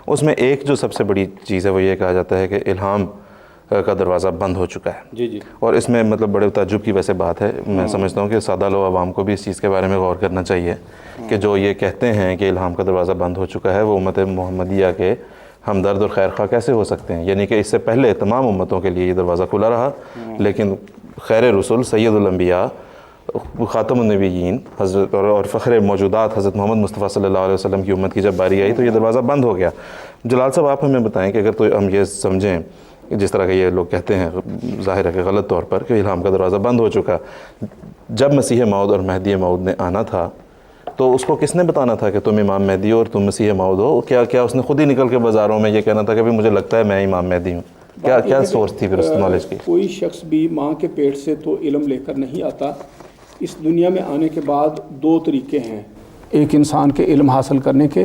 اس میں ایک جو سب سے بڑی چیز ہے وہ یہ کہا جاتا ہے کہ الہام کا دروازہ بند ہو چکا ہے. جی جی. اور اس میں مطلب بڑے تعجب کی ویسے بات ہے. میں سمجھتا ہوں کہ سادہ لوگ عوام کو بھی اس چیز کے بارے میں غور کرنا چاہیے کہ جو یہ کہتے ہیں کہ الہام کا دروازہ بند ہو چکا ہے وہ امت محمدیہ کے ہمدرد اور خیر خواہ کیسے ہو سکتے ہیں؟ یعنی کہ اس سے پہلے تمام امتوں کے لیے یہ دروازہ کھلا رہا، لیکن خیر رسول سید الانبیاء خاتم النبیین حضرت اور فخر موجودات حضرت محمد مصطفیٰ صلی اللہ علیہ وسلم کی امت کی جب باری آئی تو یہ دروازہ بند ہو گیا. جلال صاحب آپ ہمیں بتائیں کہ اگر تو ہم یہ سمجھیں جس طرح کہ یہ لوگ کہتے ہیں ظاہر ہے کہ غلط طور پر کہ الہام کا دروازہ بند ہو چکا، جب مسیح موعود اور مہدی موعود نے آنا تھا تو اس کو کس نے بتانا تھا کہ تم امام مہدی ہو اور تم مسیح موعود ہو؟ کیا اس نے خود ہی نکل کے بازاروں میں یہ کہنا تھا کہ بھی مجھے لگتا ہے میں امام مہدی ہوں؟ کیا سورس تھی پھر اس نالج کی؟ کوئی شخص بھی ماں کے پیٹ سے تو علم لے کر نہیں آتا. اس دنیا میں آنے کے بعد دو طریقے ہیں ایک انسان کے علم حاصل کرنے کے.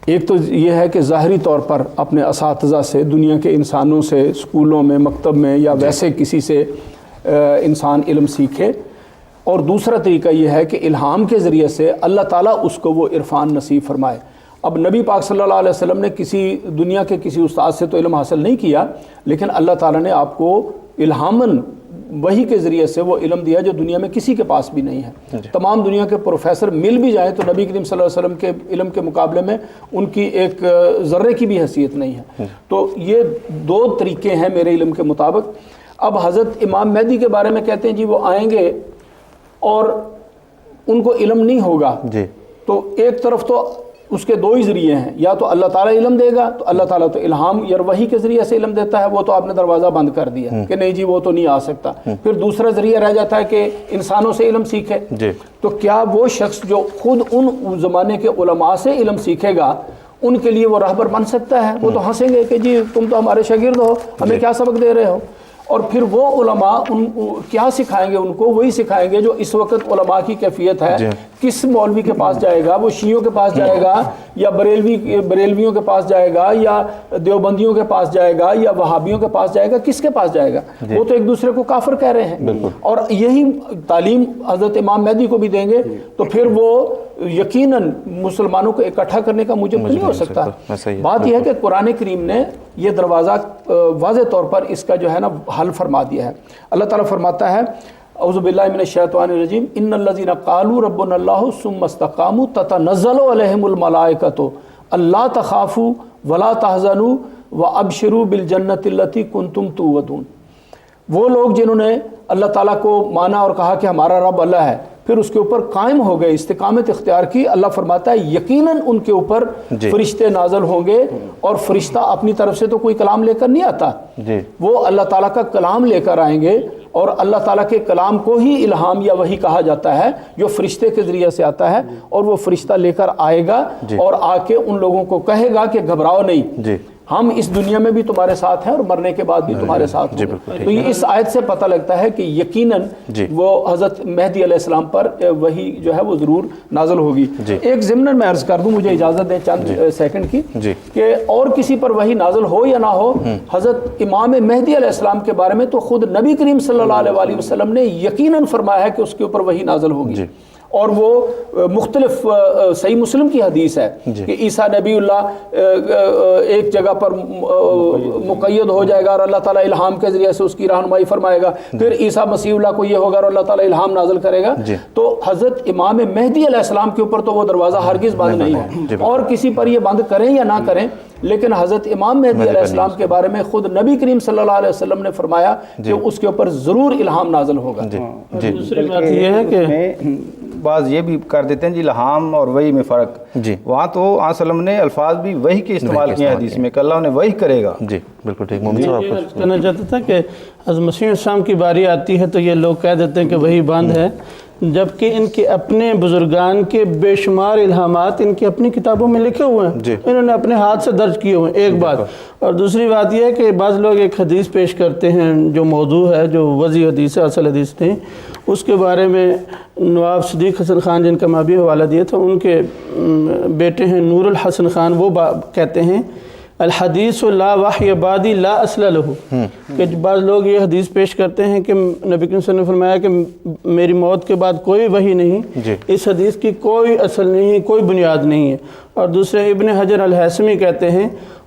ایک تو یہ ہے کہ ظاہری طور پر اپنے اساتذہ سے، دنیا کے انسانوں سے، اسکولوں میں، مکتب میں یا ویسے کسی سے انسان علم سیکھے. اور دوسرا طریقہ یہ ہے کہ الہام کے ذریعے سے اللہ تعالیٰ اس کو وہ عرفان نصیب فرمائے. اب نبی پاک صلی اللہ علیہ وسلم نے کسی دنیا کے کسی استاد سے تو علم حاصل نہیں کیا، لیکن اللہ تعالیٰ نے آپ کو الہاماً وحی کے ذریعے سے وہ علم دیا جو دنیا میں کسی کے پاس بھی نہیں ہے. تمام دنیا کے پروفیسر مل بھی جائیں تو نبی کریم صلی اللہ علیہ وسلم کے علم کے مقابلے میں ان کی ایک ذرے کی بھی حیثیت نہیں ہے. تو یہ دو طریقے ہیں میرے علم کے مطابق. اب حضرت امام مہدی کے بارے میں کہتے ہیں جی وہ آئیں گے اور ان کو علم نہیں ہوگا. تو ایک طرف تو اس کے دو ہی ذریعے ہیں، یا تو اللہ تعالیٰ علم دے گا، تو اللہ تعالیٰ تو الہام یا وحی کے ذریعے سے علم دیتا ہے، وہ تو آپ نے دروازہ بند کر دیا کہ نہیں جی وہ تو نہیں آ سکتا. پھر دوسرا ذریعہ رہ جاتا ہے کہ انسانوں سے علم سیکھے. تو کیا وہ شخص جو خود ان زمانے کے علماء سے علم سیکھے گا ان کے لیے وہ راہبر بن سکتا ہے؟ وہ تو ہنسیں گے کہ جی تم تو ہمارے شاگرد ہو، ہمیں کیا سبق دے رہے ہو. اور پھر وہ علماء کیا سکھائیں گے ان کو؟ وہی سکھائیں گے جو اس وقت علماء کی کیفیت ہے. کس مولوی کے پاس جائے گا؟ وہ شیعوں کے پاس جائے گا یا بریلویوں کے پاس جائے گا یا دیوبندیوں کے پاس جائے گا یا وہابیوں کے پاس جائے گا؟ کس کے پاس جائے گا؟ وہ تو ایک دوسرے کو کافر کہہ رہے ہیں. اور یہی تعلیم حضرت امام مہدی کو بھی دیں گے تو پھر وہ یقیناً مسلمانوں کو اکٹھا کرنے کا موجب نہیں ہو سکتا. بات یہ ہے کہ قرآن کریم نے یہ دروازہ واضح طور پر اس کا جو ہے نا حل فرما دیا ہے. اللہ تعالیٰ فرماتا ہے اعوذ باللہ من الشیطان الرجیم ان الذین قالوا ربنا اللہ ثم استقاموا تتنزل علیہم الملائکۃ الا تخافوا ولا تحزنوا وابشروا بالجنۃ التی کنتم توعدون. وہ لوگ جنہوں نے اللہ تعالیٰ کو مانا اور کہا کہ ہمارا رب اللہ ہے، پھر اس کے اوپر قائم ہو گئے، استقامت اختیار کی، اللہ فرماتا ہے یقیناً ان کے اوپر فرشتے نازل ہوں گے. اور فرشتہ اپنی طرف سے تو کوئی کلام لے کر نہیں آتا، وہ اللہ تعالیٰ کا کلام لے کر آئیں گے. اور اللہ تعالیٰ کے کلام کو ہی الہام یا وحی کہا جاتا ہے جو فرشتے کے ذریعے سے آتا ہے. اور وہ فرشتہ لے کر آئے گا اور آ کے ان لوگوں کو کہے گا کہ گھبراؤ نہیں، ہم اس دنیا میں بھی تمہارے ساتھ ہیں اور مرنے کے بعد بھی تمہارے ساتھ ہوں گے. تو یہ اس آیت سے پتہ لگتا ہے کہ یقیناً وہ حضرت مہدی علیہ السلام پر وہی جو ہے وہ ضرور نازل ہوگی. ایک ضمن میں عرض کر دوں، مجھے اجازت دیں چند سیکنڈ کی، کہ اور کسی پر وہی نازل ہو یا نہ ہو، حضرت امام مہدی علیہ السلام کے بارے میں تو خود نبی کریم صلی اللہ علیہ وسلم نے یقیناً فرمایا ہے کہ اس کے اوپر وہی نازل ہوگی. اور وہ مختلف صحیح مسلم کی حدیث ہے کہ عیسیٰ نبی اللہ ایک جگہ پر مقید ہو جائے گا اور اللہ تعالیٰ الہام کے ذریعے سے اس کی رہنمائی فرمائے گا. پھر عیسیٰ مسیح اللہ کو یہ ہوگا اور اللہ تعالیٰ الہام نازل کرے گا. تو حضرت امام مہدی علیہ السلام کے اوپر تو وہ دروازہ ہرگز بند نہیں ہے. اور کسی پر یہ بند کریں یا نہ کریں، لیکن حضرت امام مہدی علیہ السلام کے بارے میں خود نبی کریم صلی اللہ علیہ وسلم نے فرمایا کہ اس کے اوپر ضرور الہام نازل ہوگا. دوسری بات یہ ہے کہ بعض یہ بھی کر دیتے ہیں جی الہام اور وحی میں فرق. وہاں تو وسلم نے الفاظ بھی وحی کے استعمال کیے ہیں حدیث میں کہ اللہ نے وحی کرے گا. بالکل ٹھیک. محمد صاحب آپ کہنا چاہتا تھا کہ حضرت مسیح السلام کی باری آتی ہے تو یہ لوگ کہہ دیتے ہیں کہ وحی بند ہے، جبکہ ان کے اپنے بزرگان کے بے شمار الہامات ان کی اپنی کتابوں میں لکھے ہوئے ہیں، انہوں نے اپنے ہاتھ سے درج کیے ہوئے ہیں. ایک بات. اور دوسری بات یہ ہے کہ بعض لوگ ایک حدیث پیش کرتے ہیں جو موضوع ہے، جو وضعی حدیث ہے، اصل حدیث نہیں. اس کے بارے میں نواب صدیق حسن خان جن کا میں بھی حوالہ دیا تھا، ان کے بیٹے ہیں نور الحسن خان، وہ کہتے ہیں الحدیث لا وحی بعدی لا اصل لہ، کہ بعض لوگ یہ حدیث پیش کرتے ہیں کہ نبی کریم صلی اللہ علیہ وسلم نے فرمایا کہ میری موت کے بعد کوئی وحی نہیں، اس حدیث کی کوئی اصل نہیں، کوئی بنیاد نہیں ہے. اور دوسرے ابن حجر الہیثمی کہتے ہیں